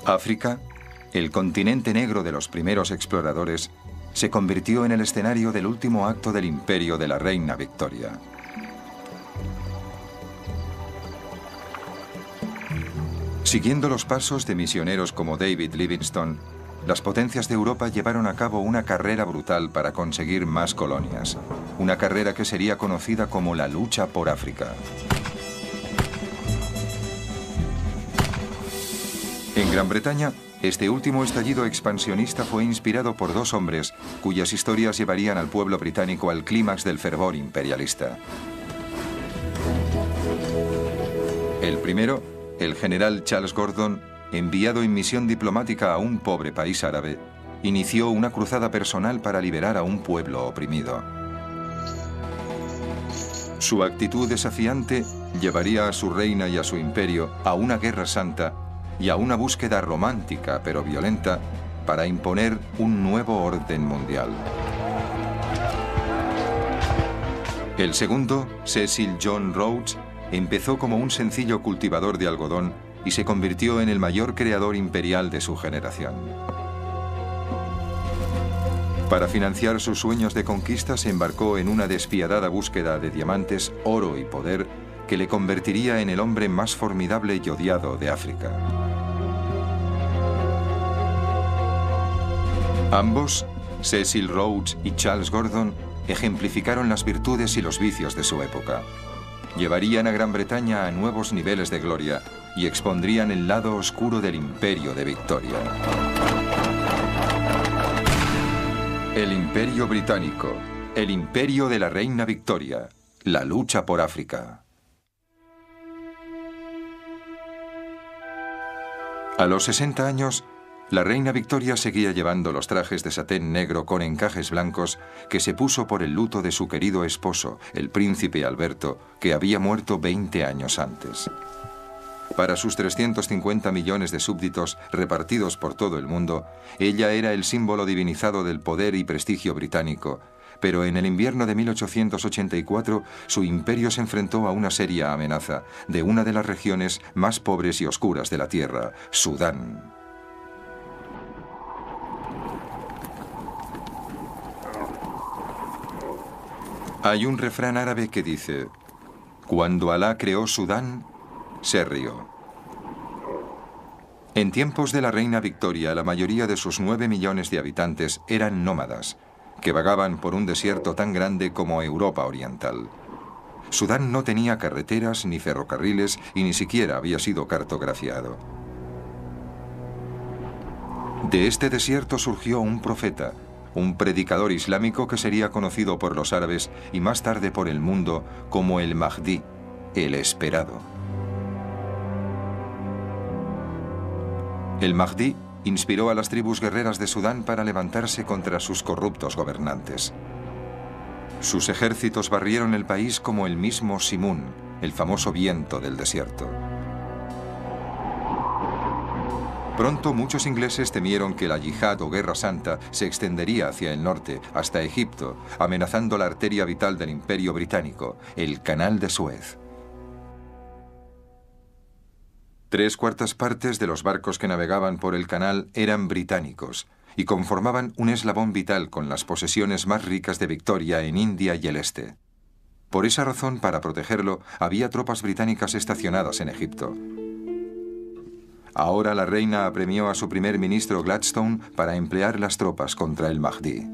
África, el continente negro de los primeros exploradores, se convirtió en el escenario del último acto del imperio de la reina Victoria. Siguiendo los pasos de misioneros como David Livingstone, las potencias de Europa llevaron a cabo una carrera brutal para conseguir más colonias, una carrera que sería conocida como la lucha por África. En Gran Bretaña, este último estallido expansionista fue inspirado por dos hombres cuyas historias llevarían al pueblo británico al clímax del fervor imperialista. El primero, el general Charles Gordon, enviado en misión diplomática a un pobre país árabe, inició una cruzada personal para liberar a un pueblo oprimido. Su actitud desafiante llevaría a su reina y a su imperio a una guerra santa y a una búsqueda romántica pero violenta para imponer un nuevo orden mundial. El segundo, Cecil John Rhodes, empezó como un sencillo cultivador de algodón y se convirtió en el mayor creador imperial de su generación. Para financiar sus sueños de conquista se embarcó en una despiadada búsqueda de diamantes, oro y poder que le convertiría en el hombre más formidable y odiado de África. Ambos, Cecil Rhodes y Charles Gordon, ejemplificaron las virtudes y los vicios de su época. Llevarían a Gran Bretaña a nuevos niveles de gloria y expondrían el lado oscuro del imperio de Victoria. El Imperio Británico, el imperio de la reina Victoria, la lucha por África. A los 60 años, la reina Victoria seguía llevando los trajes de satén negro con encajes blancos que se puso por el luto de su querido esposo, el príncipe Alberto, que había muerto 20 años antes. Para sus 350 millones de súbditos repartidos por todo el mundo, ella era el símbolo divinizado del poder y prestigio británico, pero en el invierno de 1884 su imperio se enfrentó a una seria amenaza de una de las regiones más pobres y oscuras de la tierra, Sudán. Hay un refrán árabe que dice: cuando Alá creó Sudán, se rió. En tiempos de la reina Victoria, la mayoría de sus 9 millones de habitantes eran nómadas, que vagaban por un desierto tan grande como Europa Oriental. Sudán no tenía carreteras ni ferrocarriles y ni siquiera había sido cartografiado. De este desierto surgió un profeta, un predicador islámico que sería conocido por los árabes y más tarde por el mundo como el Mahdi, el esperado. El Mahdi inspiró a las tribus guerreras de Sudán para levantarse contra sus corruptos gobernantes. Sus ejércitos barrieron el país como el mismo Simún, el famoso viento del desierto. Pronto muchos ingleses temieron que la yihad o guerra santa se extendería hacia el norte, hasta Egipto, amenazando la arteria vital del imperio británico, el Canal de Suez. 3/4 partes de los barcos que navegaban por el canal eran británicos y conformaban un eslabón vital con las posesiones más ricas de Victoria en India y el este. Por esa razón, para protegerlo, había tropas británicas estacionadas en Egipto. Ahora la reina apremió a su primer ministro Gladstone para emplear las tropas contra el Mahdi.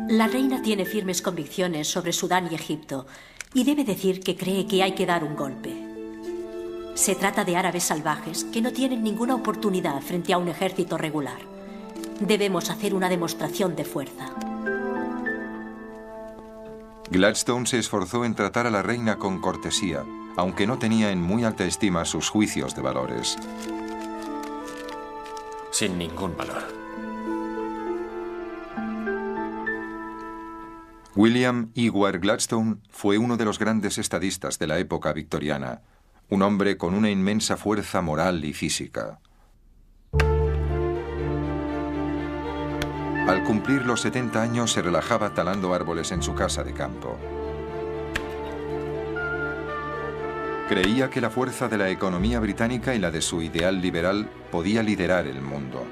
La reina tiene firmes convicciones sobre Sudán y Egipto y debe decir que cree que hay que dar un golpe. Se trata de árabes salvajes que no tienen ninguna oportunidad frente a un ejército regular. Debemos hacer una demostración de fuerza. Gladstone se esforzó en tratar a la reina con cortesía, aunque no tenía en muy alta estima sus juicios de valores. Sin ningún valor. William Ewart Gladstone fue uno de los grandes estadistas de la época victoriana, un hombre con una inmensa fuerza moral y física. Al cumplir los 70 años se relajaba talando árboles en su casa de campo. Creía que la fuerza de la economía británica y la de su ideal liberal podía liderar el mundo.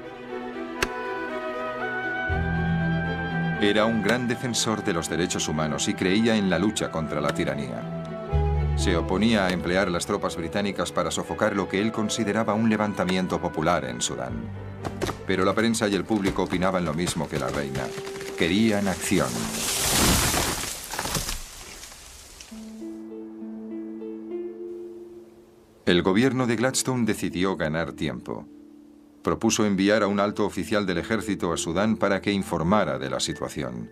Era un gran defensor de los derechos humanos y creía en la lucha contra la tiranía. Se oponía a emplear las tropas británicas para sofocar lo que él consideraba un levantamiento popular en Sudán. Pero la prensa y el público opinaban lo mismo que la reina. Querían acción. El gobierno de Gladstone decidió ganar tiempo. Propuso enviar a un alto oficial del ejército a Sudán para que informara de la situación.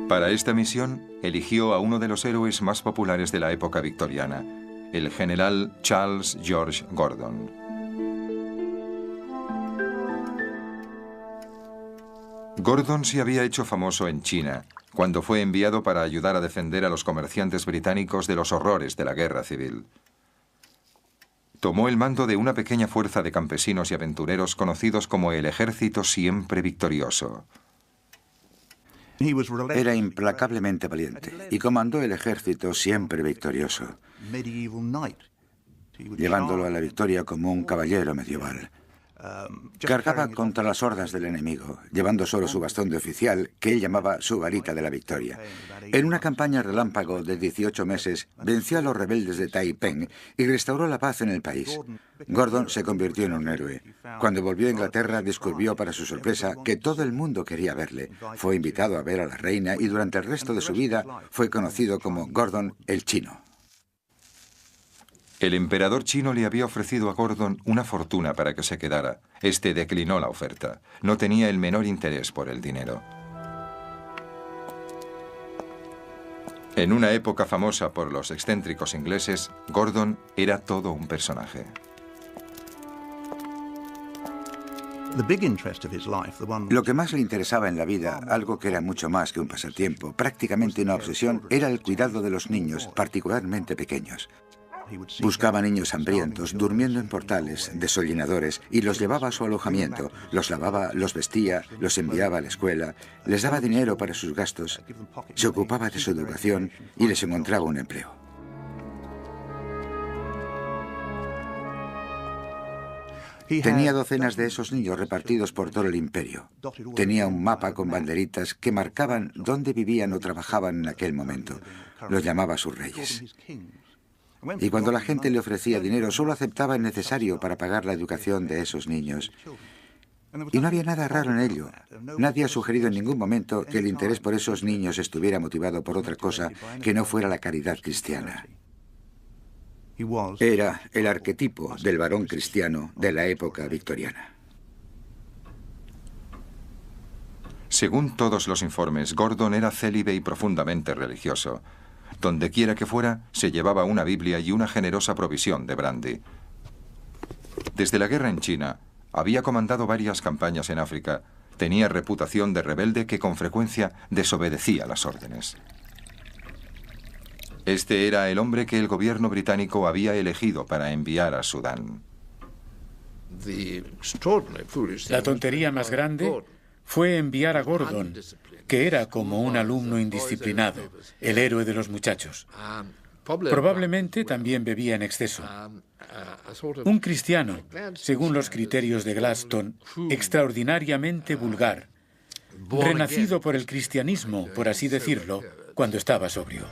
Para esta misión, eligió a uno de los héroes más populares de la época victoriana, el general Charles George Gordon. Gordon se había hecho famoso en China, cuando fue enviado para ayudar a defender a los comerciantes británicos de los horrores de la guerra civil. Tomó el mando de una pequeña fuerza de campesinos y aventureros conocidos como el Ejército Siempre Victorioso. Era implacablemente valiente y comandó el Ejército Siempre Victorioso, llevándolo a la victoria como un caballero medieval. Cargaba contra las hordas del enemigo, llevando solo su bastón de oficial, que él llamaba su varita de la victoria. En una campaña relámpago de 18 meses, venció a los rebeldes de Taiping y restauró la paz en el país. Gordon se convirtió en un héroe. Cuando volvió a Inglaterra, descubrió para su sorpresa que todo el mundo quería verle. Fue invitado a ver a la reina y durante el resto de su vida fue conocido como Gordon el Chino. El emperador chino le había ofrecido a Gordon una fortuna para que se quedara. Este declinó la oferta. No tenía el menor interés por el dinero. En una época famosa por los excéntricos ingleses, Gordon era todo un personaje. Lo que más le interesaba en la vida, algo que era mucho más que un pasatiempo, prácticamente una obsesión, era el cuidado de los niños, particularmente pequeños. Buscaba niños hambrientos, durmiendo en portales, desollinadores, y los llevaba a su alojamiento, los lavaba, los vestía, los enviaba a la escuela, les daba dinero para sus gastos, se ocupaba de su educación y les encontraba un empleo. Tenía docenas de esos niños repartidos por todo el imperio. Tenía un mapa con banderitas que marcaban dónde vivían o trabajaban en aquel momento. Los llamaba sus reyes. Y cuando la gente le ofrecía dinero, solo aceptaba el necesario para pagar la educación de esos niños. Y no había nada raro en ello. Nadie ha sugerido en ningún momento que el interés por esos niños estuviera motivado por otra cosa que no fuera la caridad cristiana. Era el arquetipo del varón cristiano de la época victoriana. Según todos los informes, Gordon era célibe y profundamente religioso. Donde quiera que fuera, se llevaba una Biblia y una generosa provisión de brandy. Desde la guerra en China, había comandado varias campañas en África. Tenía reputación de rebelde que con frecuencia desobedecía las órdenes. Este era el hombre que el gobierno británico había elegido para enviar a Sudán. La tontería más grande fue enviar a Gordon, que era como un alumno indisciplinado, el héroe de los muchachos. Probablemente también bebía en exceso. Un cristiano, según los criterios de Gladstone, extraordinariamente vulgar, renacido por el cristianismo, por así decirlo, cuando estaba sobrio.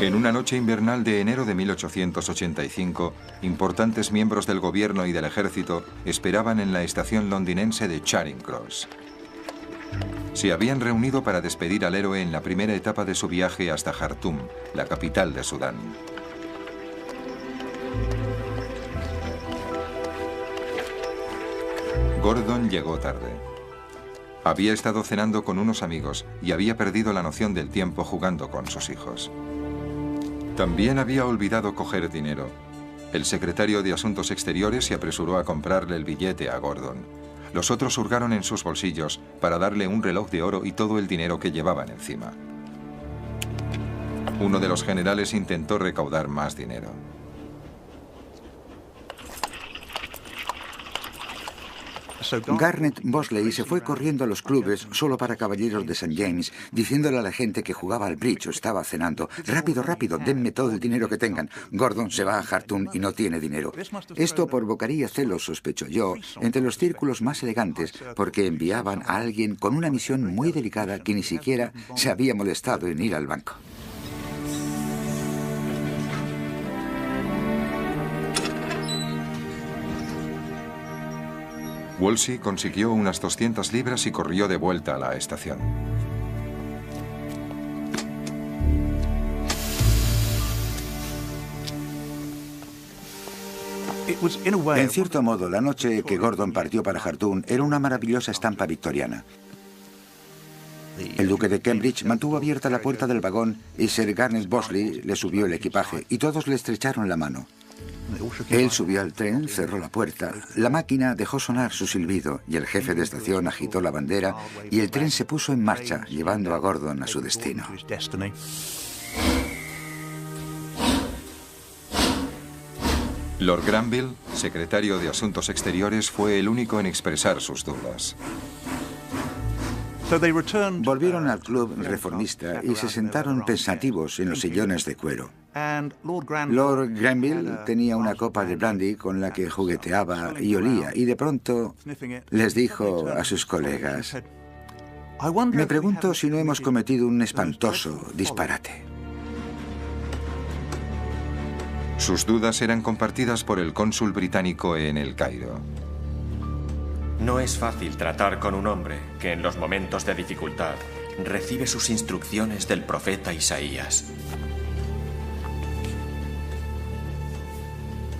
En una noche invernal de enero de 1885, importantes miembros del gobierno y del ejército esperaban en la estación londinense de Charing Cross. Se habían reunido para despedir al héroe en la primera etapa de su viaje hasta Jartum, la capital de Sudán. Gordon llegó tarde. Había estado cenando con unos amigos y había perdido la noción del tiempo jugando con sus hijos. También había olvidado coger dinero. El secretario de Asuntos Exteriores se apresuró a comprarle el billete a Gordon. Los otros hurgaron en sus bolsillos para darle un reloj de oro y todo el dinero que llevaban encima. Uno de los generales intentó recaudar más dinero. Garnet Bosley se fue corriendo a los clubes solo para caballeros de St. James, diciéndole a la gente que jugaba al bridge o estaba cenando: rápido, rápido, denme todo el dinero que tengan. Gordon se va a Khartoum y no tiene dinero. Esto provocaría celos, sospecho yo, entre los círculos más elegantes, porque enviaban a alguien con una misión muy delicada que ni siquiera se había molestado en ir al banco. Wolsey consiguió unas 200 libras y corrió de vuelta a la estación. En cierto modo, la noche que Gordon partió para Khartoum era una maravillosa estampa victoriana. El duque de Cambridge mantuvo abierta la puerta del vagón y Sir Garnet Bosley le subió el equipaje y todos le estrecharon la mano. Él subió al tren, cerró la puerta, la máquina dejó sonar su silbido y el jefe de estación agitó la bandera y el tren se puso en marcha, llevando a Gordon a su destino. Lord Granville, secretario de Asuntos Exteriores, fue el único en expresar sus dudas. Volvieron al club reformista y se sentaron pensativos en los sillones de cuero. Lord Granville tenía una copa de brandy con la que jugueteaba y olía, y de pronto les dijo a sus colegas: me pregunto si no hemos cometido un espantoso disparate. Sus dudas eran compartidas por el cónsul británico en El Cairo. No es fácil tratar con un hombre que en los momentos de dificultad recibe sus instrucciones del profeta Isaías.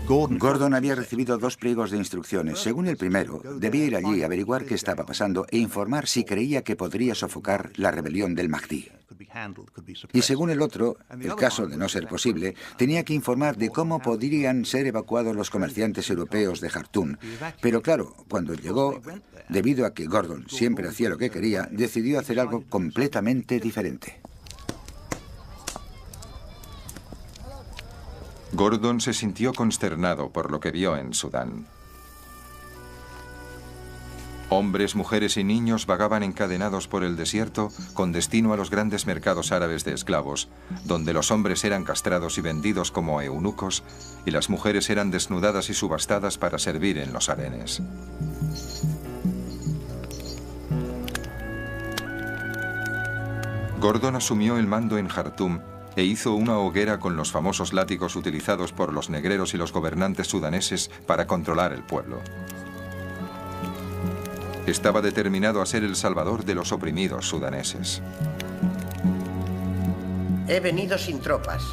Gordon había recibido 2 pliegos de instrucciones. Según el primero, debía ir allí, averiguar qué estaba pasando e informar si creía que podría sofocar la rebelión del Mahdi. Y según el otro, el caso de no ser posible, tenía que informar de cómo podrían ser evacuados los comerciantes europeos de Khartoum. Pero claro, cuando llegó, debido a que Gordon siempre hacía lo que quería, decidió hacer algo completamente diferente. Gordon se sintió consternado por lo que vio en Sudán. Hombres, mujeres y niños vagaban encadenados por el desierto con destino a los grandes mercados árabes de esclavos, donde los hombres eran castrados y vendidos como eunucos y las mujeres eran desnudadas y subastadas para servir en los harenes. Gordon asumió el mando en Khartoum e hizo una hoguera con los famosos látigos utilizados por los negreros y los gobernantes sudaneses para controlar el pueblo. Estaba determinado a ser el salvador de los oprimidos sudaneses. He venido sin tropas,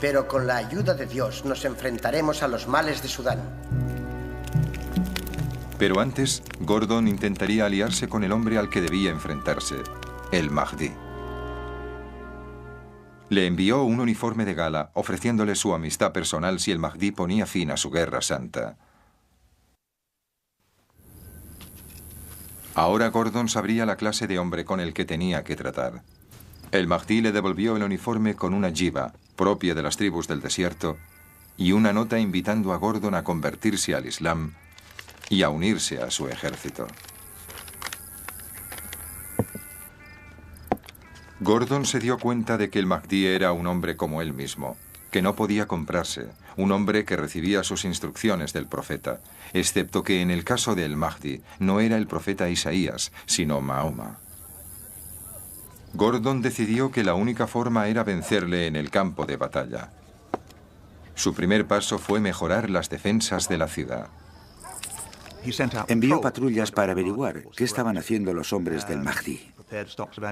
pero con la ayuda de Dios nos enfrentaremos a los males de Sudán. Pero antes, Gordon intentaría aliarse con el hombre al que debía enfrentarse, el Mahdi. Le envió un uniforme de gala, ofreciéndole su amistad personal si el Mahdi ponía fin a su guerra santa. Ahora Gordon sabría la clase de hombre con el que tenía que tratar. El Mahdi le devolvió el uniforme con una jiba, propia de las tribus del desierto, y una nota invitando a Gordon a convertirse al Islam y a unirse a su ejército. Gordon se dio cuenta de que el Mahdi era un hombre como él mismo, que no podía comprarse, un hombre que recibía sus instrucciones del profeta, excepto que en el caso del Mahdi no era el profeta Isaías, sino Mahoma. Gordon decidió que la única forma era vencerle en el campo de batalla. Su primer paso fue mejorar las defensas de la ciudad. Envió patrullas para averiguar qué estaban haciendo los hombres del Mahdi.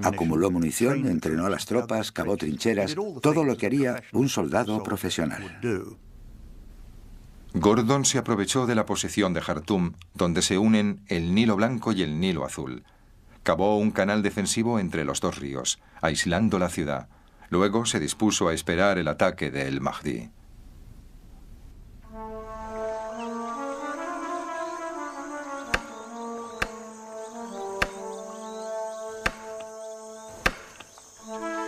Acumuló munición, entrenó a las tropas, cavó trincheras, todo lo que haría un soldado profesional. Gordon se aprovechó de la posición de Khartoum, donde se unen el Nilo Blanco y el Nilo Azul. Cavó un canal defensivo entre los 2 ríos, aislando la ciudad. Luego se dispuso a esperar el ataque de el Mahdi.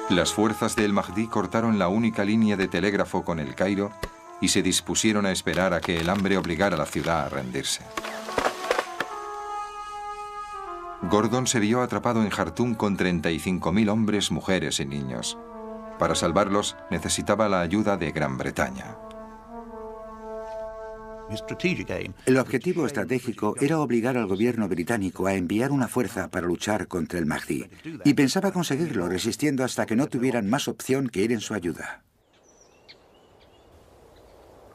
Las fuerzas de el Mahdi cortaron la única línea de telégrafo con el Cairo y se dispusieron a esperar a que el hambre obligara a la ciudad a rendirse. Gordon se vio atrapado en Jartum con 35.000 hombres, mujeres y niños. Para salvarlos necesitaba la ayuda de Gran Bretaña. El objetivo estratégico era obligar al gobierno británico a enviar una fuerza para luchar contra el Mahdi, y pensaba conseguirlo resistiendo hasta que no tuvieran más opción que ir en su ayuda.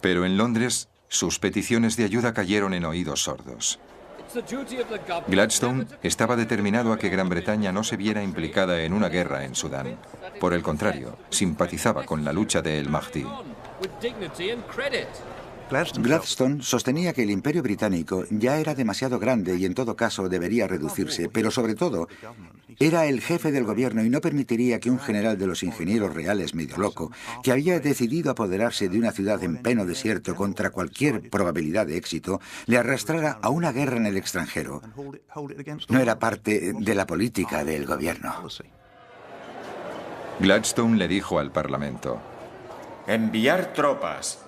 Pero en Londres, sus peticiones de ayuda cayeron en oídos sordos. Gladstone estaba determinado a que Gran Bretaña no se viera implicada en una guerra en Sudán. Por el contrario, simpatizaba con la lucha de el Mahdi. Gladstone sostenía que el imperio británico ya era demasiado grande y en todo caso debería reducirse, pero sobre todo era el jefe del gobierno y no permitiría que un general de los ingenieros reales medio loco, que había decidido apoderarse de una ciudad en pleno desierto contra cualquier probabilidad de éxito, le arrastrara a una guerra en el extranjero. No era parte de la política del gobierno. Gladstone le dijo al Parlamento: enviar tropas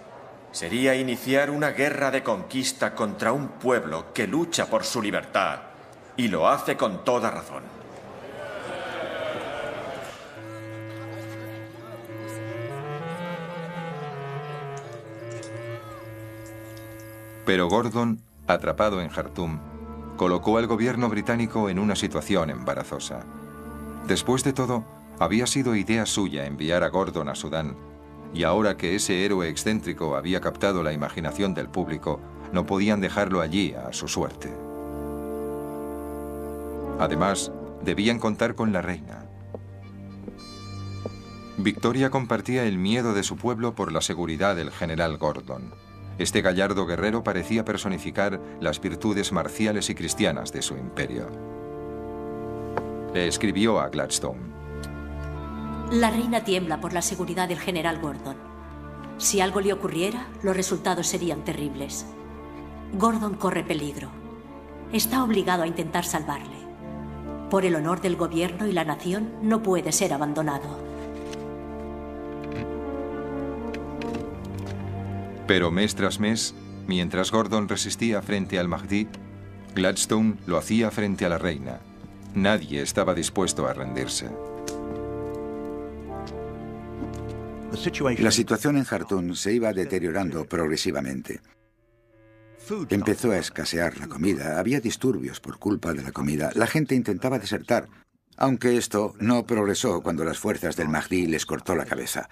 sería iniciar una guerra de conquista contra un pueblo que lucha por su libertad, y lo hace con toda razón. Pero Gordon, atrapado en Jartum, colocó al gobierno británico en una situación embarazosa. Después de todo, había sido idea suya enviar a Gordon a Sudán, y ahora que ese héroe excéntrico había captado la imaginación del público, no podían dejarlo allí a su suerte. Además, debían contar con la reina. Victoria compartía el miedo de su pueblo por la seguridad del general Gordon. Este gallardo guerrero parecía personificar las virtudes marciales y cristianas de su imperio. Le escribió a Gladstone: la reina tiembla por la seguridad del general Gordon. Si algo le ocurriera, los resultados serían terribles. Gordon corre peligro. Está obligado a intentar salvarle. Por el honor del gobierno y la nación, no puede ser abandonado. Pero mes tras mes, mientras Gordon resistía frente al Mahdi, Gladstone lo hacía frente a la reina. Nadie estaba dispuesto a rendirse. La situación en Jartum se iba deteriorando progresivamente. Empezó a escasear la comida, había disturbios por culpa de la comida, la gente intentaba desertar, aunque esto no progresó cuando las fuerzas del Mahdi les cortó la cabeza.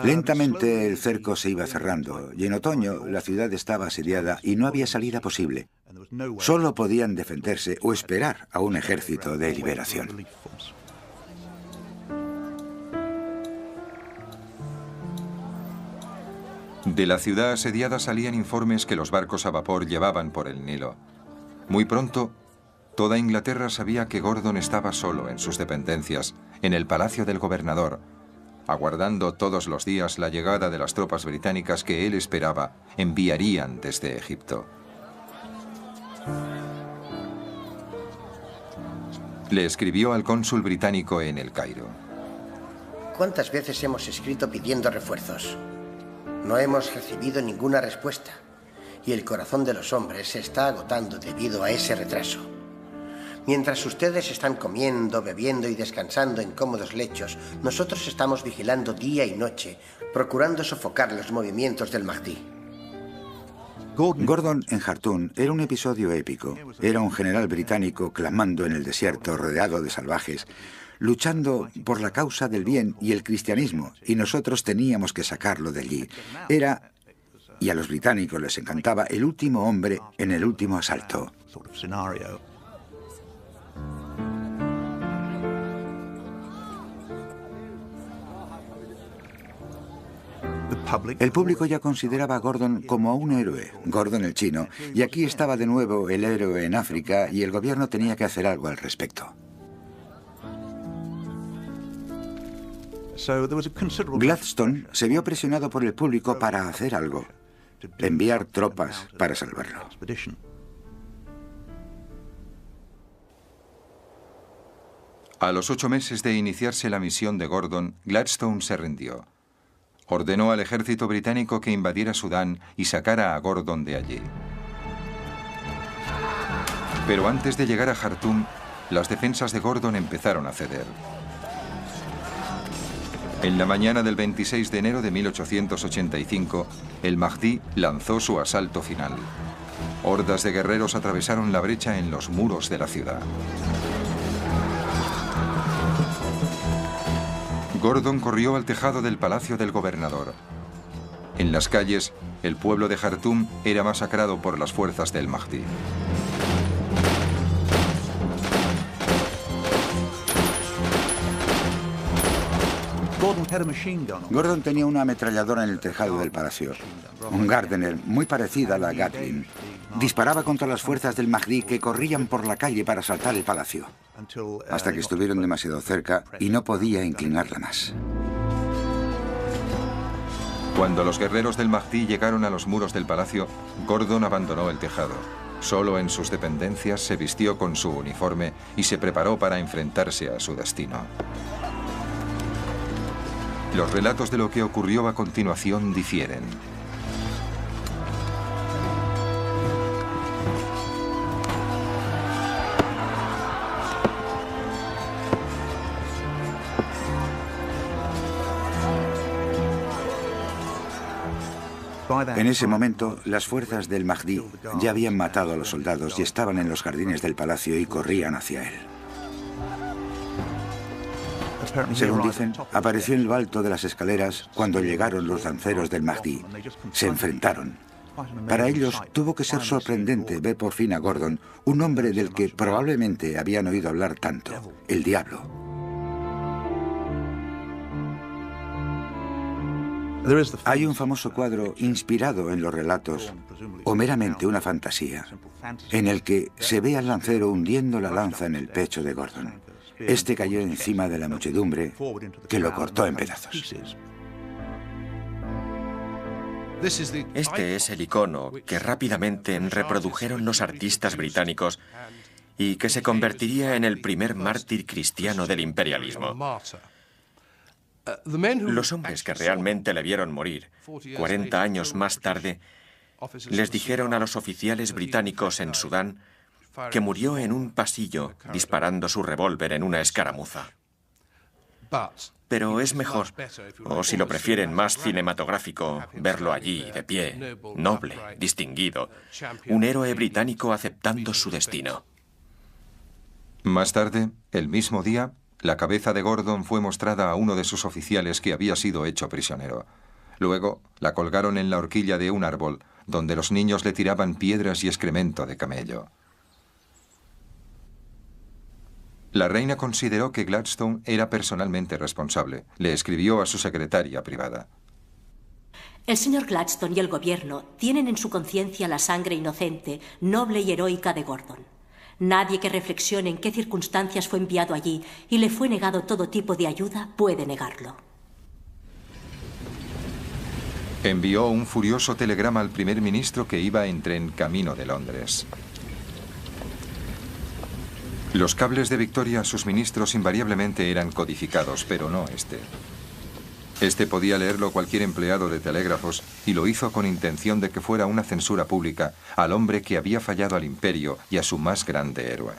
Lentamente el cerco se iba cerrando y en otoño la ciudad estaba asediada y no había salida posible. Solo podían defenderse o esperar a un ejército de liberación. De la ciudad asediada salían informes que los barcos a vapor llevaban por el Nilo. Muy pronto, toda Inglaterra sabía que Gordon estaba solo en sus dependencias, en el palacio del gobernador, aguardando todos los días la llegada de las tropas británicas que él esperaba enviarían desde Egipto. Le escribió al cónsul británico en El Cairo: ¿cuántas veces hemos escrito pidiendo refuerzos? No hemos recibido ninguna respuesta, y el corazón de los hombres se está agotando debido a ese retraso. Mientras ustedes están comiendo, bebiendo y descansando en cómodos lechos, nosotros estamos vigilando día y noche, procurando sofocar los movimientos del Mahdi. Gordon en Jartum era un episodio épico. Era un general británico clamando en el desierto, rodeado de salvajes, luchando por la causa del bien y el cristianismo, y nosotros teníamos que sacarlo de allí. Era, y a los británicos les encantaba, el último hombre en el último asalto. El público ya consideraba a Gordon como a un héroe, Gordon el chino, y aquí estaba de nuevo el héroe en África y el gobierno tenía que hacer algo al respecto. Gladstone se vio presionado por el público para hacer algo, enviar tropas para salvarlo. A los 8 meses de iniciarse la misión de Gordon, Gladstone se rindió. Ordenó al ejército británico que invadiera Sudán y sacara a Gordon de allí. Pero antes de llegar a Jartum, las defensas de Gordon empezaron a ceder. En la mañana del 26 de enero de 1885, el Mahdi lanzó su asalto final. Hordas de guerreros atravesaron la brecha en los muros de la ciudad. Gordon corrió al tejado del palacio del gobernador. En las calles, el pueblo de Jartum era masacrado por las fuerzas del Mahdi. Gordon tenía una ametralladora en el tejado del palacio, un Gardner muy parecida a la Gatling. Disparaba contra las fuerzas del Mahdi que corrían por la calle para asaltar el palacio, hasta que estuvieron demasiado cerca y no podía inclinarla más. Cuando los guerreros del Mahdi llegaron a los muros del palacio, Gordon abandonó el tejado. Solo en sus dependencias se vistió con su uniforme y se preparó para enfrentarse a su destino. Los relatos de lo que ocurrió a continuación difieren. En ese momento, las fuerzas del Mahdi ya habían matado a los soldados y estaban en los jardines del palacio y corrían hacia él. Según dicen, apareció en lo alto de las escaleras cuando llegaron los lanceros del Mahdi. Se enfrentaron. Para ellos tuvo que ser sorprendente ver por fin a Gordon, un hombre del que probablemente habían oído hablar tanto, el Diablo. Hay un famoso cuadro inspirado en los relatos, o meramente una fantasía, en el que se ve al lancero hundiendo la lanza en el pecho de Gordon. Este cayó encima de la muchedumbre, que lo cortó en pedazos. Este es el icono que rápidamente reprodujeron los artistas británicos y que se convertiría en el primer mártir cristiano del imperialismo. Los hombres que realmente le vieron morir, 40 años más tarde, les dijeron a los oficiales británicos en Sudán que murió en un pasillo disparando su revólver en una escaramuza. Pero es mejor, o si lo prefieren más cinematográfico, verlo allí, de pie, noble, distinguido, un héroe británico aceptando su destino. Más tarde, el mismo día, la cabeza de Gordon fue mostrada a uno de sus oficiales que había sido hecho prisionero. Luego, la colgaron en la horquilla de un árbol, donde los niños le tiraban piedras y excremento de camello. La reina consideró que Gladstone era personalmente responsable. Le escribió a su secretaria privada. El señor Gladstone y el gobierno tienen en su conciencia la sangre inocente, noble y heroica de Gordon. Nadie que reflexione en qué circunstancias fue enviado allí y le fue negado todo tipo de ayuda puede negarlo. Envió un furioso telegrama al primer ministro que iba en tren camino de Londres. Los cables de Victoria a sus ministros invariablemente eran codificados, pero no este. Este podía leerlo cualquier empleado de telégrafos y lo hizo con intención de que fuera una censura pública al hombre que había fallado al imperio y a su más grande héroe.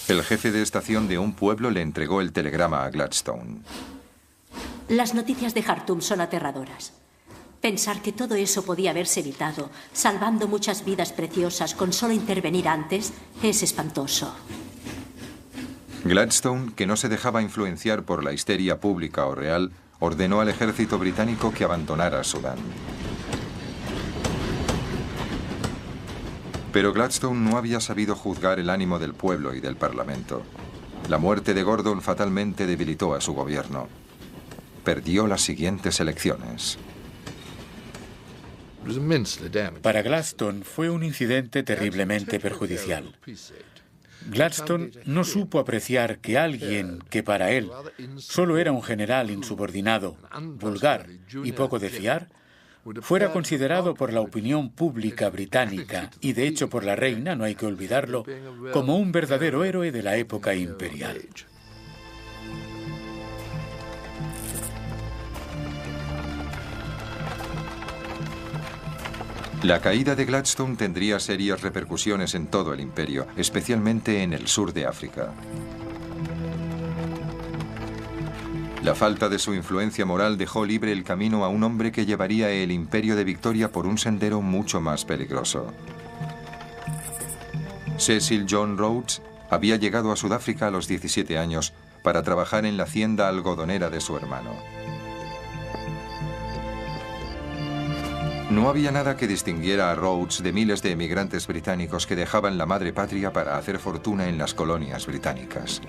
El jefe de estación de un pueblo le entregó el telegrama a Gladstone. Las noticias de Jartum son aterradoras. Pensar que todo eso podía haberse evitado, salvando muchas vidas preciosas con solo intervenir antes, es espantoso. Gladstone, que no se dejaba influenciar por la histeria pública o real, ordenó al ejército británico que abandonara Sudán. Pero Gladstone no había sabido juzgar el ánimo del pueblo y del Parlamento. La muerte de Gordon fatalmente debilitó a su gobierno. Perdió las siguientes elecciones. Para Gladstone fue un incidente terriblemente perjudicial. Gladstone no supo apreciar que alguien que para él solo era un general insubordinado, vulgar y poco de fiar, fuera considerado por la opinión pública británica y de hecho por la reina, no hay que olvidarlo, como un verdadero héroe de la época imperial. La caída de Gladstone tendría serias repercusiones en todo el imperio, especialmente en el sur de África. La falta de su influencia moral dejó libre el camino a un hombre que llevaría el imperio de Victoria por un sendero mucho más peligroso. Cecil John Rhodes había llegado a Sudáfrica a los 17 años para trabajar en la hacienda algodonera de su hermano. No había nada que distinguiera a Rhodes de miles de emigrantes británicos que dejaban la madre patria para hacer fortuna en las colonias británicas.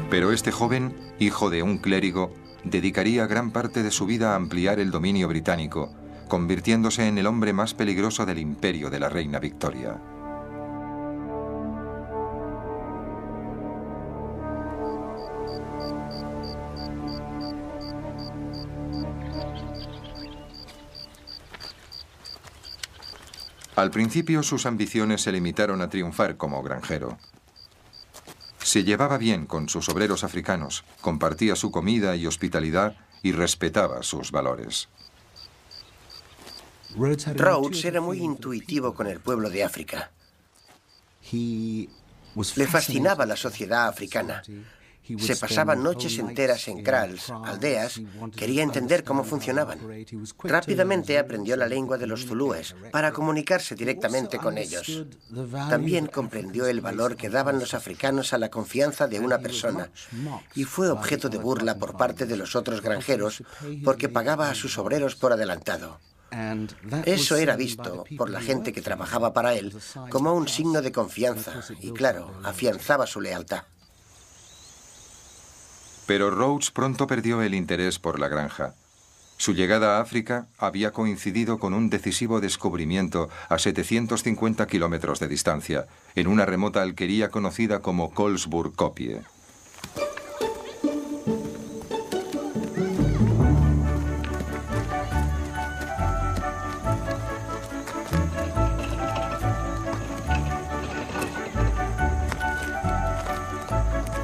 Pero este joven, hijo de un clérigo, dedicaría gran parte de su vida a ampliar el dominio británico, convirtiéndose en el hombre más peligroso del imperio de la reina Victoria. Al principio sus ambiciones se limitaron a triunfar como granjero. Se llevaba bien con sus obreros africanos, compartía su comida y hospitalidad y respetaba sus valores. Rhodes era muy intuitivo con el pueblo de África. Le fascinaba la sociedad africana. Se pasaba noches enteras en kraals, aldeas, quería entender cómo funcionaban. Rápidamente aprendió la lengua de los zulúes para comunicarse directamente con ellos. También comprendió el valor que daban los africanos a la confianza de una persona y fue objeto de burla por parte de los otros granjeros porque pagaba a sus obreros por adelantado. Eso era visto por la gente que trabajaba para él como un signo de confianza y, claro, afianzaba su lealtad. Pero Rhodes pronto perdió el interés por la granja. Su llegada a África había coincidido con un decisivo descubrimiento a 750 kilómetros de distancia, en una remota alquería conocida como Colesburg-Kopje.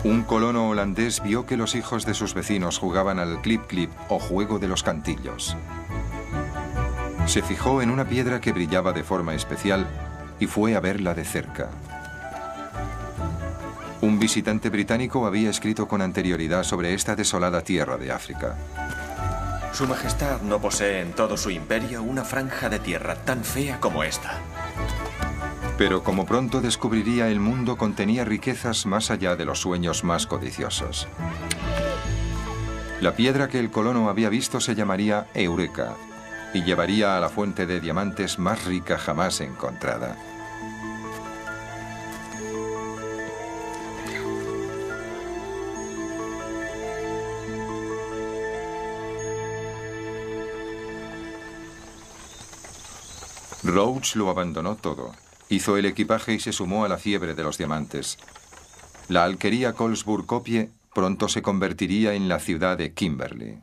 Un colono holandés vio que los hijos de sus vecinos jugaban al clip-clip o juego de los cantillos. Se fijó en una piedra que brillaba de forma especial y fue a verla de cerca. Un visitante británico había escrito con anterioridad sobre esta desolada tierra de África. Su Majestad no posee en todo su imperio una franja de tierra tan fea como esta. Pero como pronto descubriría, el mundo contenía riquezas más allá de los sueños más codiciosos. La piedra que el colono había visto se llamaría Eureka y llevaría a la fuente de diamantes más rica jamás encontrada. Rhodes lo abandonó todo. Hizo el equipaje y se sumó a la fiebre de los diamantes. La alquería Colesburg-Kopje pronto se convertiría en la ciudad de Kimberley.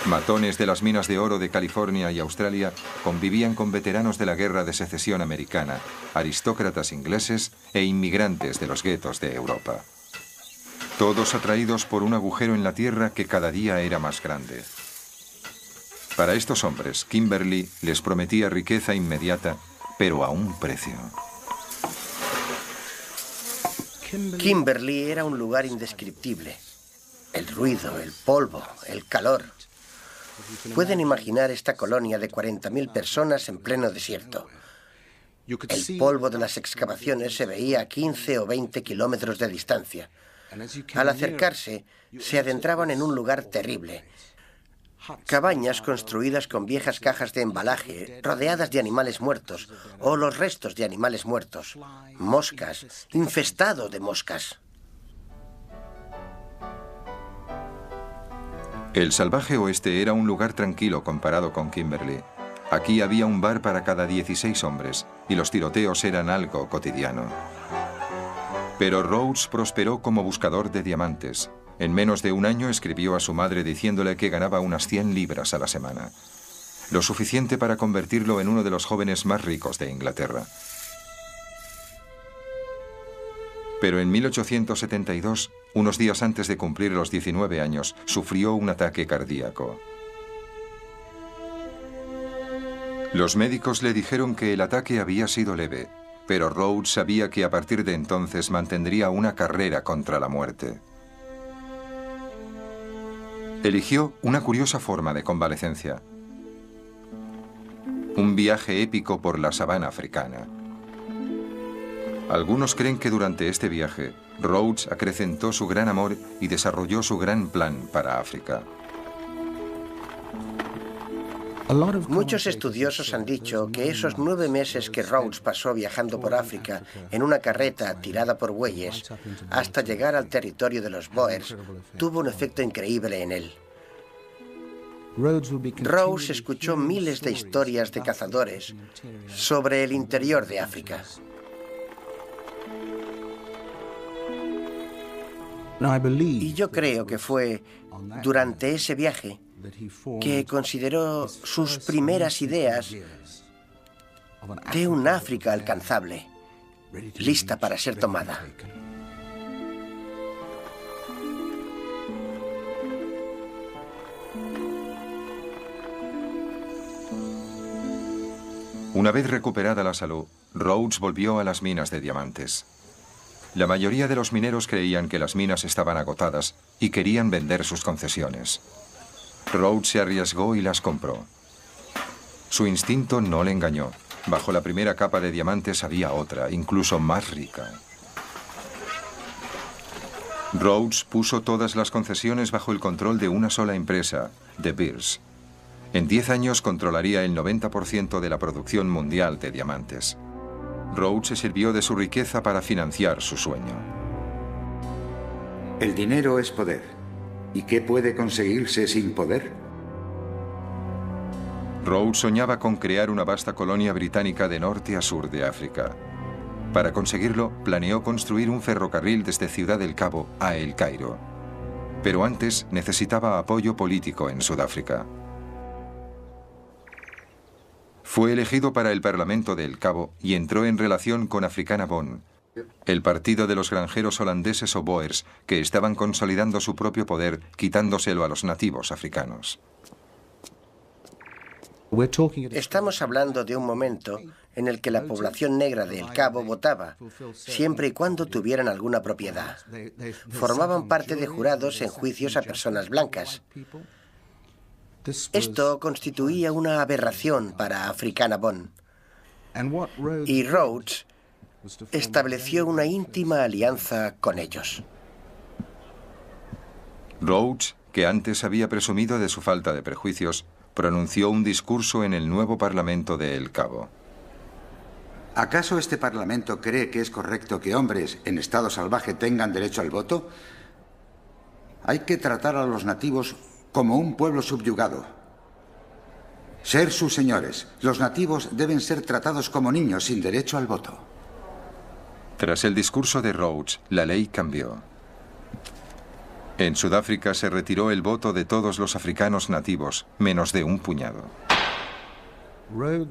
Matones de las minas de oro de California y Australia convivían con veteranos de la Guerra de Secesión Americana, aristócratas ingleses e inmigrantes de los guetos de Europa. Todos atraídos por un agujero en la tierra que cada día era más grande. Para estos hombres, Kimberley les prometía riqueza inmediata, pero a un precio. Kimberley era un lugar indescriptible. El ruido, el polvo, el calor. Pueden imaginar esta colonia de 40.000 personas en pleno desierto. El polvo de las excavaciones se veía a 15 o 20 kilómetros de distancia. Al acercarse, se adentraban en un lugar terrible. Cabañas construidas con viejas cajas de embalaje, rodeadas de animales muertos, o los restos de animales muertos. Moscas, infestado de moscas. El salvaje oeste era un lugar tranquilo comparado con Kimberley. Aquí había un bar para cada 16 hombres, y los tiroteos eran algo cotidiano. Pero Rhodes prosperó como buscador de diamantes. En menos de un año escribió a su madre diciéndole que ganaba unas 100 libras a la semana, lo suficiente para convertirlo en uno de los jóvenes más ricos de Inglaterra. Pero en 1872, unos días antes de cumplir los 19 años, sufrió un ataque cardíaco. Los médicos le dijeron que el ataque había sido leve, pero Rhodes sabía que a partir de entonces mantendría una carrera contra la muerte. Eligió una curiosa forma de convalecencia: un viaje épico por la sabana africana. Algunos creen que durante este viaje, Rhodes acrecentó su gran amor y desarrolló su gran plan para África. Muchos estudiosos han dicho que esos 9 meses que Rhodes pasó viajando por África en una carreta tirada por bueyes hasta llegar al territorio de los Boers tuvo un efecto increíble en él. Rhodes escuchó miles de historias de cazadores sobre el interior de África. Y yo creo que fue durante ese viaje que consideró sus primeras ideas de un África alcanzable, lista para ser tomada. Una vez recuperada la salud, Rhodes volvió a las minas de diamantes. La mayoría de los mineros creían que las minas estaban agotadas y querían vender sus concesiones. Rhodes se arriesgó y las compró. Su instinto no le engañó. Bajo la primera capa de diamantes había otra, incluso más rica. Rhodes puso todas las concesiones bajo el control de una sola empresa, De Beers. En 10 años controlaría el 90% de la producción mundial de diamantes. Rhodes se sirvió de su riqueza para financiar su sueño. El dinero es poder. ¿Y qué puede conseguirse sin poder? Rhodes soñaba con crear una vasta colonia británica de norte a sur de África. Para conseguirlo, planeó construir un ferrocarril desde Ciudad del Cabo a El Cairo. Pero antes necesitaba apoyo político en Sudáfrica. Fue elegido para el Parlamento de El Cabo y entró en relación con Africana Bond, el partido de los granjeros holandeses o Boers que estaban consolidando su propio poder quitándoselo a los nativos africanos. Estamos hablando de un momento en el que la población negra de El Cabo votaba, siempre y cuando tuvieran alguna propiedad. Formaban parte de jurados en juicios a personas blancas. Esto constituía una aberración para Africana Bond. Y Rhodes estableció una íntima alianza con ellos. Rhodes, que antes había presumido de su falta de prejuicios, pronunció un discurso en el nuevo Parlamento de El Cabo. ¿Acaso este Parlamento cree que es correcto que hombres en estado salvaje tengan derecho al voto? Hay que tratar a los nativos como un pueblo subyugado. Ser sus señores. Los nativos deben ser tratados como niños sin derecho al voto. Tras el discurso de Rhodes, la ley cambió. En Sudáfrica se retiró el voto de todos los africanos nativos, menos de un puñado.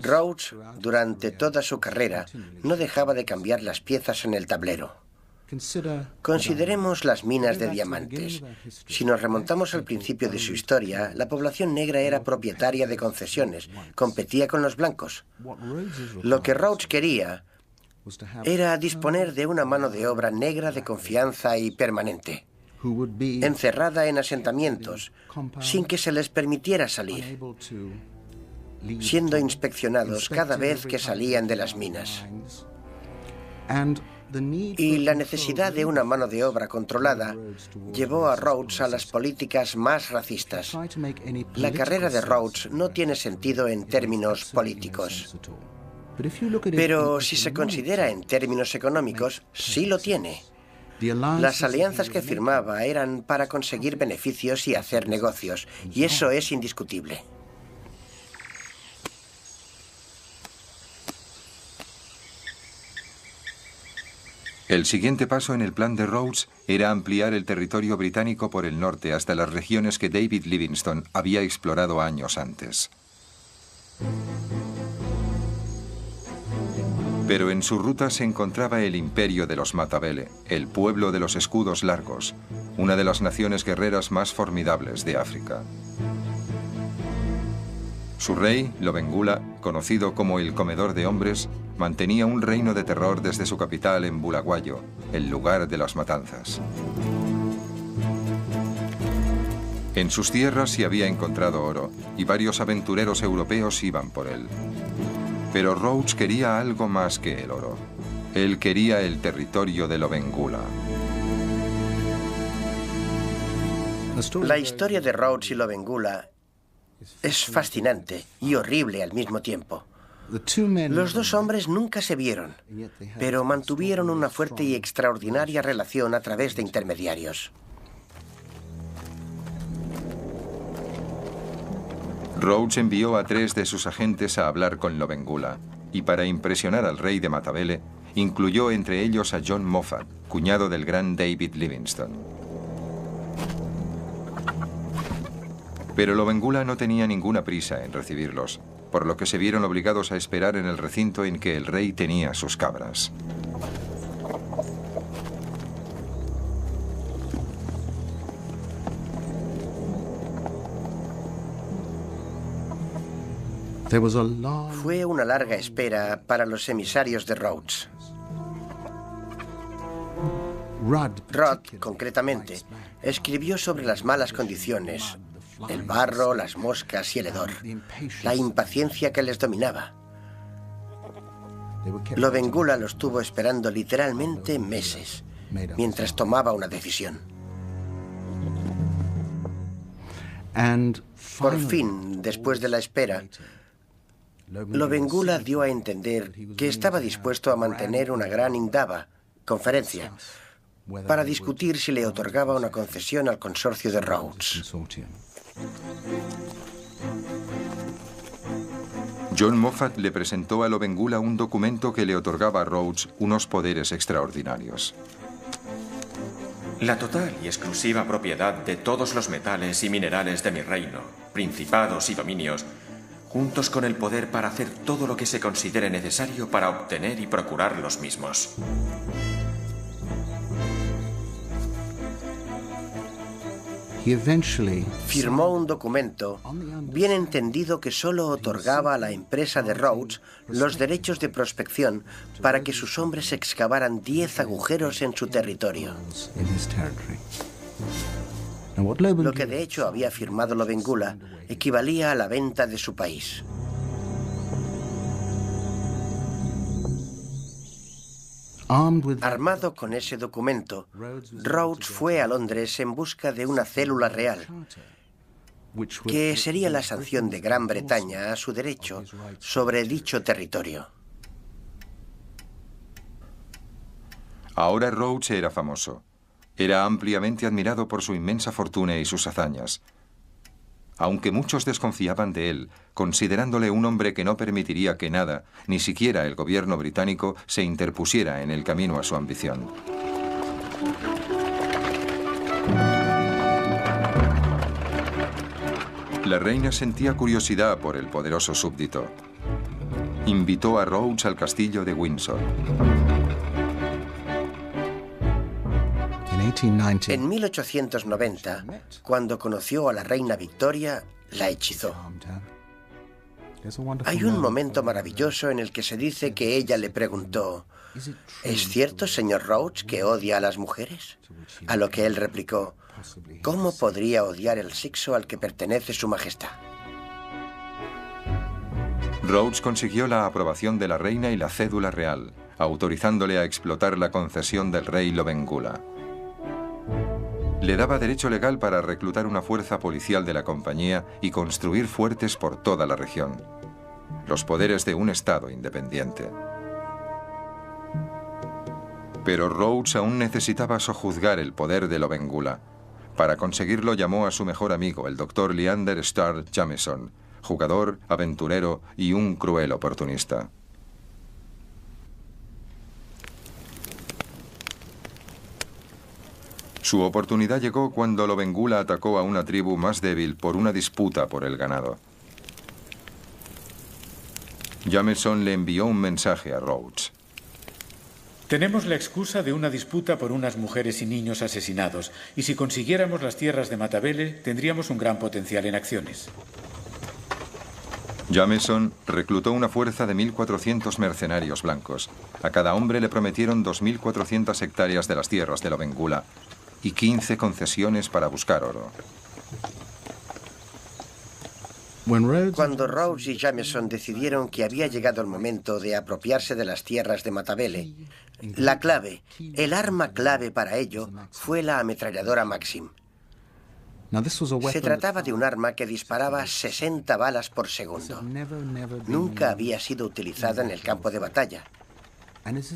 Rhodes, durante toda su carrera, no dejaba de cambiar las piezas en el tablero. Consideremos las minas de diamantes. Si nos remontamos al principio de su historia, la población negra era propietaria de concesiones, competía con los blancos. Lo que Rhodes quería era disponer de una mano de obra negra de confianza y permanente, encerrada en asentamientos, sin que se les permitiera salir, siendo inspeccionados cada vez que salían de las minas. Y la necesidad de una mano de obra controlada llevó a Rhodes a las políticas más racistas. La carrera de Rhodes no tiene sentido en términos políticos. Pero si se considera en términos económicos, sí lo tiene. Las alianzas que firmaba eran para conseguir beneficios y hacer negocios, y eso es indiscutible. El siguiente paso en el plan de Rhodes era ampliar el territorio británico por el norte hasta las regiones que David Livingstone había explorado años antes. Pero en su ruta se encontraba el imperio de los Matabele, el pueblo de los escudos largos, una de las naciones guerreras más formidables de África. Su rey, Lobengula, conocido como el comedor de hombres, mantenía un reino de terror desde su capital en Bulawayo, el lugar de las matanzas. En sus tierras se había encontrado oro y varios aventureros europeos iban por él. Pero Rhodes quería algo más que el oro. Él quería el territorio de Lobengula. La historia de Rhodes y Lobengula es fascinante y horrible al mismo tiempo. Los dos hombres nunca se vieron, pero mantuvieron una fuerte y extraordinaria relación a través de intermediarios. Rhodes envió a 3 de sus agentes a hablar con Lobengula, y para impresionar al rey de Matabele, incluyó entre ellos a John Moffat, cuñado del gran David Livingstone. Pero Lobengula no tenía ninguna prisa en recibirlos, por lo que se vieron obligados a esperar en el recinto en que el rey tenía sus cabras. Fue una larga espera para los emisarios de Rhodes. Rudd, concretamente, escribió sobre las malas condiciones, el barro, las moscas y el hedor, la impaciencia que les dominaba. Lobengula los tuvo esperando literalmente meses, mientras tomaba una decisión. Por fin, después de la espera, Lobengula dio a entender que estaba dispuesto a mantener una gran indaba, conferencia, para discutir si le otorgaba una concesión al consorcio de Rhodes. John Moffat le presentó a Lobengula un documento que le otorgaba a Rhodes unos poderes extraordinarios. La total y exclusiva propiedad de todos los metales y minerales de mi reino, principados y dominios, juntos con el poder para hacer todo lo que se considere necesario para obtener y procurar los mismos. Firmó un documento bien entendido que solo otorgaba a la empresa de Rhodes los derechos de prospección para que sus hombres excavaran 10 agujeros en su territorio. Lo que de hecho había firmado Lobengula equivalía a la venta de su país. Armado con ese documento, Rhodes fue a Londres en busca de una célula real, que sería la sanción de Gran Bretaña a su derecho sobre dicho territorio. Ahora Rhodes era famoso. Era ampliamente admirado por su inmensa fortuna y sus hazañas. Aunque muchos desconfiaban de él, considerándole un hombre que no permitiría que nada, ni siquiera el gobierno británico, se interpusiera en el camino a su ambición. La reina sentía curiosidad por el poderoso súbdito. Invitó a Rhodes al castillo de Windsor. En 1890, cuando conoció a la reina Victoria, la hechizó. Hay un momento maravilloso en el que se dice que ella le preguntó: ¿es cierto, señor Rhodes, que odia a las mujeres? A lo que él replicó: ¿cómo podría odiar el sexo al que pertenece su majestad? Rhodes consiguió la aprobación de la reina y la cédula real, autorizándole a explotar la concesión del rey Lobengula. Le daba derecho legal para reclutar una fuerza policial de la compañía y construir fuertes por toda la región. Los poderes de un estado independiente. Pero Rhodes aún necesitaba sojuzgar el poder de Lobengula. Para conseguirlo llamó a su mejor amigo, el doctor Leander Starr Jameson, jugador, aventurero y un cruel oportunista. Su oportunidad llegó cuando Lobengula atacó a una tribu más débil por una disputa por el ganado. Jameson le envió un mensaje a Rhodes. Tenemos la excusa de una disputa por unas mujeres y niños asesinados, y si consiguiéramos las tierras de Matabele, tendríamos un gran potencial en acciones. Jameson reclutó una fuerza de 1.400 mercenarios blancos. A cada hombre le prometieron 2.400 hectáreas de las tierras de Lobengula y 15 concesiones para buscar oro. Cuando Rhodes y Jameson decidieron que había llegado el momento de apropiarse de las tierras de Matabele, la clave, el arma clave para ello, fue la ametralladora Maxim. Se trataba de un arma que disparaba 60 balas por segundo. Nunca había sido utilizada en el campo de batalla.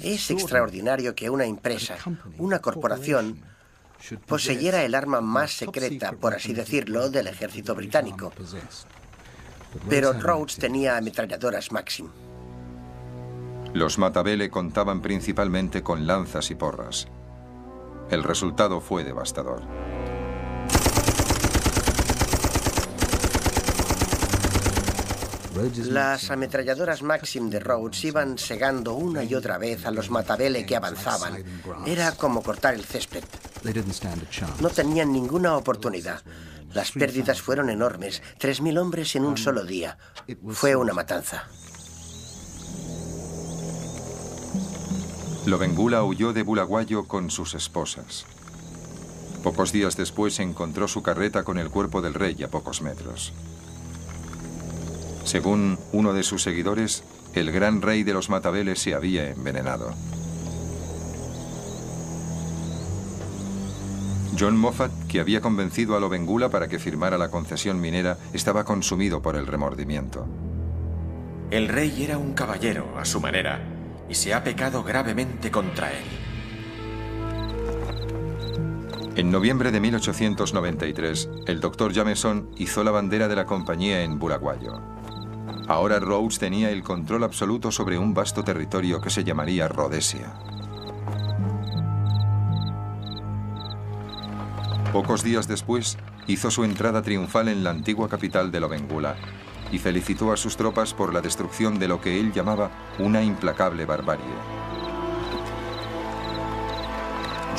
Es extraordinario que una empresa, una corporación, poseyera el arma más secreta, por así decirlo, del ejército británico. Pero Rhodes tenía ametralladoras Maxim. Los Matabele contaban principalmente con lanzas y porras. El resultado fue devastador. Las ametralladoras Maxim de Rhodes iban segando una y otra vez a los Matabele que avanzaban. Era como cortar el césped. No tenían ninguna oportunidad. Las pérdidas fueron enormes. 3.000 hombres en un solo día. Fue una matanza. Lobengula huyó de Bulawayo con sus esposas. Pocos días después encontró su carreta con el cuerpo del rey a pocos metros. Según uno de sus seguidores, el gran rey de los Matabele se había envenenado. John Moffat, que había convencido a Lobengula para que firmara la concesión minera, estaba consumido por el remordimiento. El rey era un caballero a su manera y se ha pecado gravemente contra él. En noviembre de 1893, el doctor Jameson izó la bandera de la compañía en Bulawayo. Ahora Rhodes tenía el control absoluto sobre un vasto territorio que se llamaría Rhodesia. Pocos días después, hizo su entrada triunfal en la antigua capital de Lobengula y felicitó a sus tropas por la destrucción de lo que él llamaba una implacable barbarie.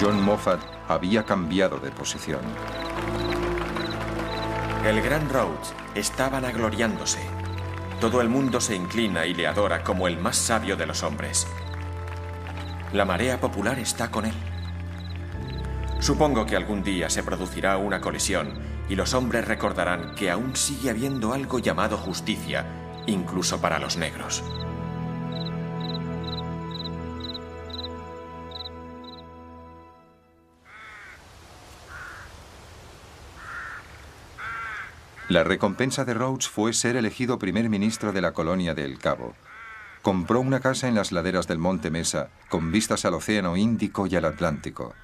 John Moffat había cambiado de posición. El gran Rhodes está vanagloriándose. Todo el mundo se inclina y le adora como el más sabio de los hombres. La marea popular está con él. Supongo que algún día se producirá una colisión y los hombres recordarán que aún sigue habiendo algo llamado justicia, incluso para los negros. La recompensa de Rhodes fue ser elegido primer ministro de la colonia de El Cabo. Compró una casa en las laderas del Monte Mesa, con vistas al Océano Índico y al Atlántico.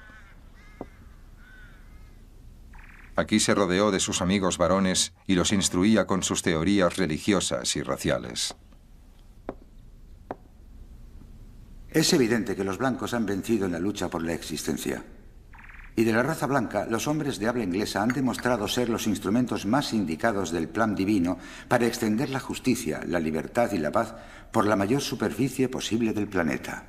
Aquí se rodeó de sus amigos varones y los instruía con sus teorías religiosas y raciales. Es evidente que los blancos han vencido en la lucha por la existencia. Y de la raza blanca, los hombres de habla inglesa han demostrado ser los instrumentos más indicados del plan divino para extender la justicia, la libertad y la paz por la mayor superficie posible del planeta.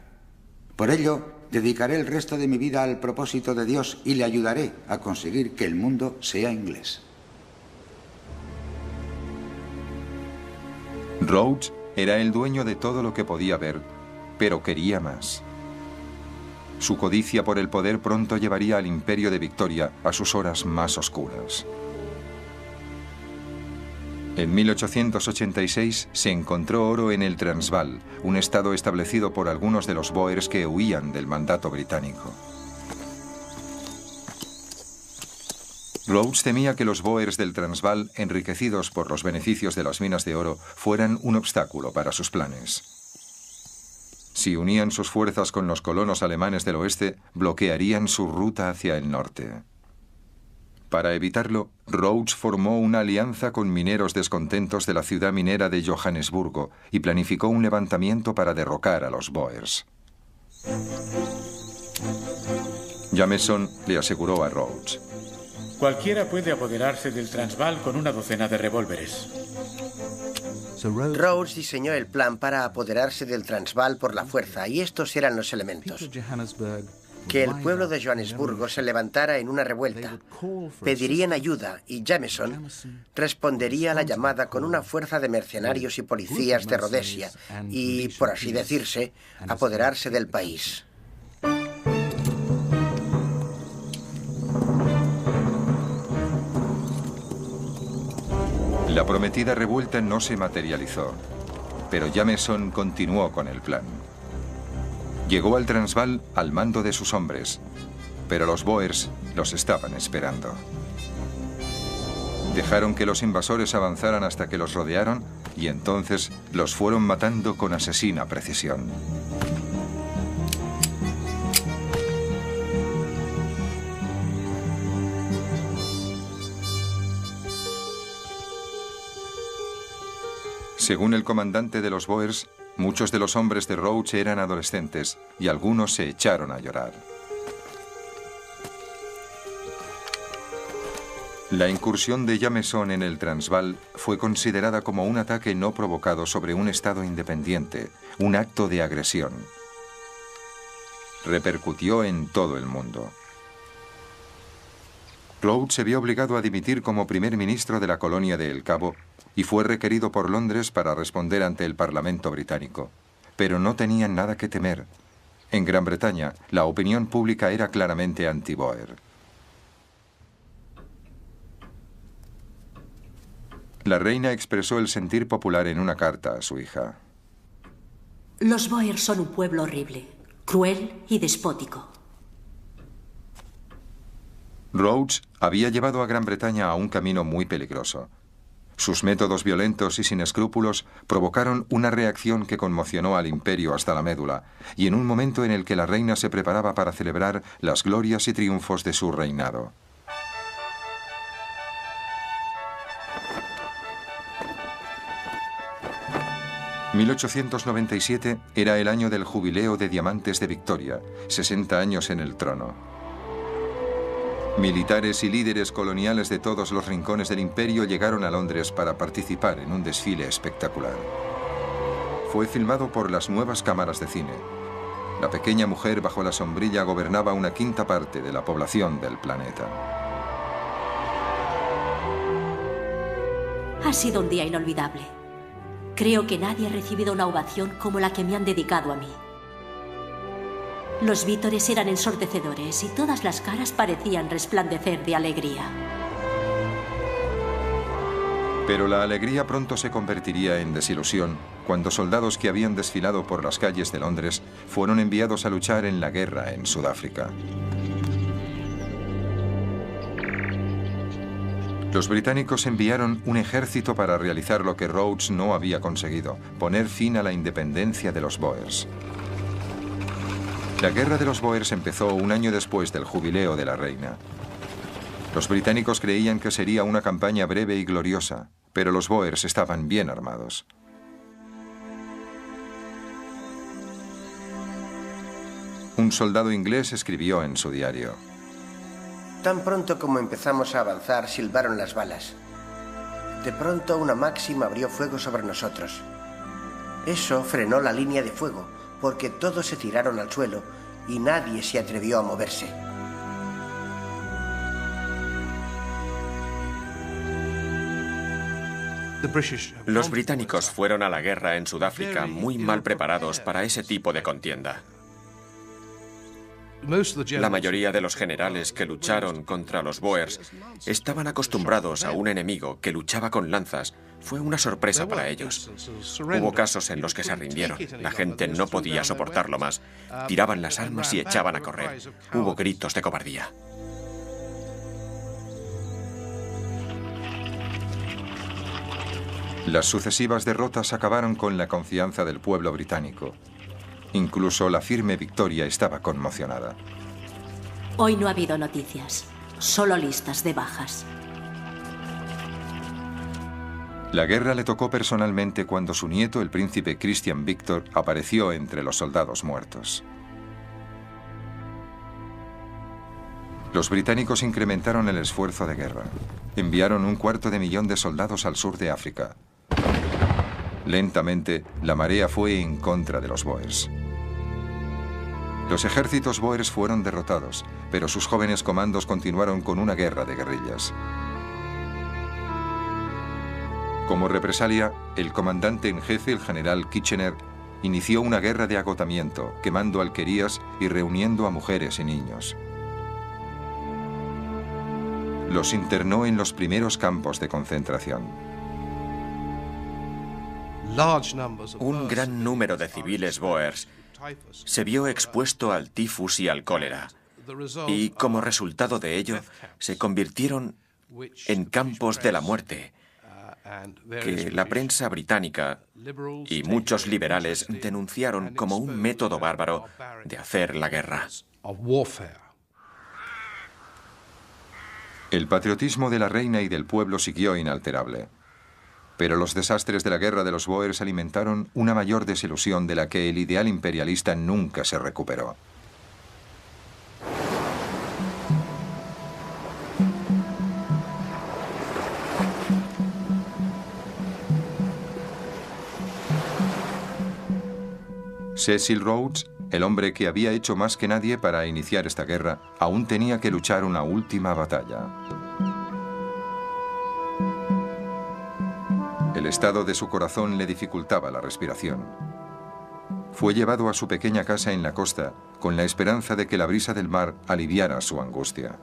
Por ello, dedicaré el resto de mi vida al propósito de Dios y le ayudaré a conseguir que el mundo sea inglés. Rhodes era el dueño de todo lo que podía ver, pero quería más. Su codicia por el poder pronto llevaría al imperio de Victoria a sus horas más oscuras. En 1886 se encontró oro en el Transvaal, un estado establecido por algunos de los Boers que huían del mandato británico. Rhodes temía que los Boers del Transvaal, enriquecidos por los beneficios de las minas de oro, fueran un obstáculo para sus planes. Si unían sus fuerzas con los colonos alemanes del oeste, bloquearían su ruta hacia el norte. Para evitarlo, Rhodes formó una alianza con mineros descontentos de la ciudad minera de Johannesburgo y planificó un levantamiento para derrocar a los Boers. Jameson le aseguró a Rhodes: cualquiera puede apoderarse del Transvaal con una docena de revólveres. Rhodes diseñó el plan para apoderarse del Transvaal por la fuerza, y estos eran los elementos. Que el pueblo de Johannesburgo se levantara en una revuelta, pedirían ayuda y Jameson respondería a la llamada con una fuerza de mercenarios y policías de Rhodesia y, por así decirse, apoderarse del país. La prometida revuelta no se materializó, pero Jameson continuó con el plan. Llegó al Transvaal al mando de sus hombres, pero los Boers los estaban esperando. Dejaron que los invasores avanzaran hasta que los rodearon y entonces los fueron matando con asesina precisión. Según el comandante de los Boers, muchos de los hombres de Rhodes eran adolescentes y algunos se echaron a llorar. La incursión de Jameson en el Transvaal fue considerada como un ataque no provocado sobre un estado independiente, un acto de agresión. Repercutió en todo el mundo. Rhodes se vio obligado a dimitir como primer ministro de la colonia de El Cabo y fue requerido por Londres para responder ante el Parlamento británico. Pero no tenían nada que temer. En Gran Bretaña, la opinión pública era claramente anti-Boer. La reina expresó el sentir popular en una carta a su hija. Los Boer son un pueblo horrible, cruel y despótico. Rhodes había llevado a Gran Bretaña a un camino muy peligroso. Sus métodos violentos y sin escrúpulos provocaron una reacción que conmocionó al imperio hasta la médula, y en un momento en el que la reina se preparaba para celebrar las glorias y triunfos de su reinado. «1897 era el año del jubileo de diamantes de Victoria, 60 años en el trono. Militares y líderes coloniales de todos los rincones del imperio llegaron a Londres para participar en un desfile espectacular. Fue filmado por las nuevas cámaras de cine. La pequeña mujer bajo la sombrilla gobernaba una quinta parte de la población del planeta. Ha sido un día inolvidable. Creo que nadie ha recibido una ovación como la que me han dedicado a mí. Los vítores eran ensordecedores y todas las caras parecían resplandecer de alegría. Pero la alegría pronto se convertiría en desilusión cuando soldados que habían desfilado por las calles de Londres fueron enviados a luchar en la guerra en Sudáfrica. Los británicos enviaron un ejército para realizar lo que Rhodes no había conseguido, poner fin a la independencia de los Boers. La guerra de los Boers empezó un año después del jubileo de la reina. Los británicos creían que sería una campaña breve y gloriosa, pero los Boers estaban bien armados. Un soldado inglés escribió en su diario: Tan pronto como empezamos a avanzar, silbaron las balas. De pronto una Maxim abrió fuego sobre nosotros. Eso frenó la línea de fuego, porque todos se tiraron al suelo y nadie se atrevió a moverse. Los británicos fueron a la guerra en Sudáfrica muy mal preparados para ese tipo de contienda. La mayoría de los generales que lucharon contra los Boers estaban acostumbrados a un enemigo que luchaba con lanzas. Fue una sorpresa para ellos. Hubo casos en los que se rindieron. La gente no podía soportarlo más. Tiraban las armas y echaban a correr. Hubo gritos de cobardía. Las sucesivas derrotas acabaron con la confianza del pueblo británico. Incluso la firme Victoria estaba conmocionada. Hoy no ha habido noticias, solo listas de bajas. La guerra le tocó personalmente cuando su nieto, el príncipe Christian Victor, apareció entre los soldados muertos. Los británicos incrementaron el esfuerzo de guerra. Enviaron 250.000 de soldados al sur de África. Lentamente, la marea fue en contra de los bóers. Los ejércitos bóers fueron derrotados, pero sus jóvenes comandos continuaron con una guerra de guerrillas. Como represalia, el comandante en jefe, el general Kitchener, inició una guerra de agotamiento, quemando alquerías y reuniendo a mujeres y niños. Los internó en los primeros campos de concentración. Un gran número de civiles bóers se vio expuesto al tifus y al cólera, y como resultado de ello se convirtieron en campos de la muerte, que la prensa británica y muchos liberales denunciaron como un método bárbaro de hacer la guerra. El patriotismo de la reina y del pueblo siguió inalterable. Pero los desastres de la guerra de los bóers alimentaron una mayor desilusión de la que el ideal imperialista nunca se recuperó. Cecil Rhodes, el hombre que había hecho más que nadie para iniciar esta guerra, aún tenía que luchar una última batalla. El estado de su corazón le dificultaba la respiración. Fue llevado a su pequeña casa en la costa con la esperanza de que la brisa del mar aliviara su angustia.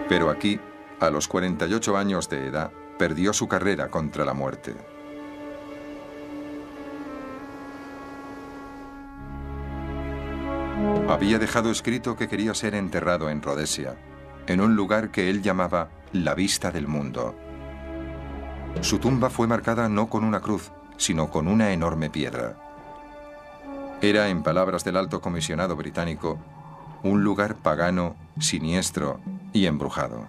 Pero aquí, a los 48 años de edad, perdió su carrera contra la muerte. Había dejado escrito que quería ser enterrado en Rhodesia, en un lugar que él llamaba la vista del mundo. Su tumba fue marcada no con una cruz, sino con una enorme piedra. Era, en palabras del alto comisionado británico, un lugar pagano, siniestro y embrujado.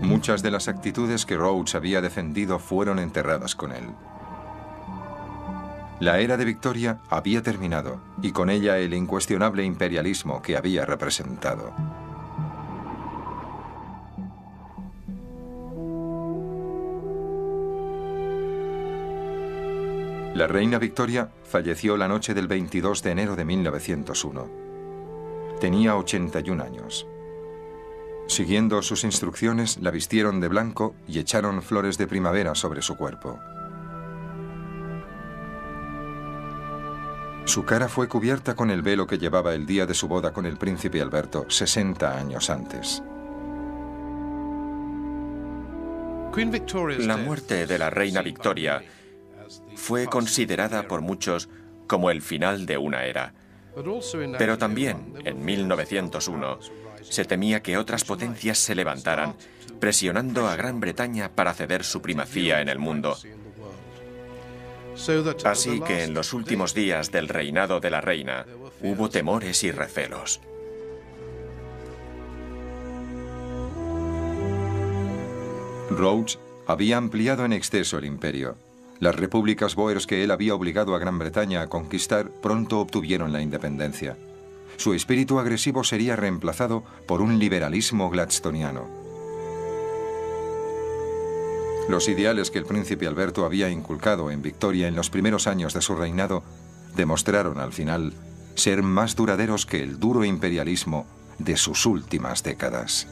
Muchas de las actitudes que Rhodes había defendido fueron enterradas con él. La era de Victoria había terminado, y con ella el incuestionable imperialismo que había representado. La reina Victoria falleció la noche del 22 de enero de 1901. Tenía 81 años. Siguiendo sus instrucciones, la vistieron de blanco y echaron flores de primavera sobre su cuerpo. Su cara fue cubierta con el velo que llevaba el día de su boda con el príncipe Alberto, 60 años antes. La muerte de la reina Victoria fue considerada por muchos como el final de una era. Pero también, en 1901, se temía que otras potencias se levantaran, presionando a Gran Bretaña para ceder su primacía en el mundo. Así que en los últimos días del reinado de la reina hubo temores y recelos. Rhodes había ampliado en exceso el imperio. Las repúblicas bóers que él había obligado a Gran Bretaña a conquistar pronto obtuvieron la independencia. Su espíritu agresivo sería reemplazado por un liberalismo gladstoniano. Los ideales que el príncipe Alberto había inculcado en Victoria en los primeros años de su reinado demostraron al final ser más duraderos que el duro imperialismo de sus últimas décadas.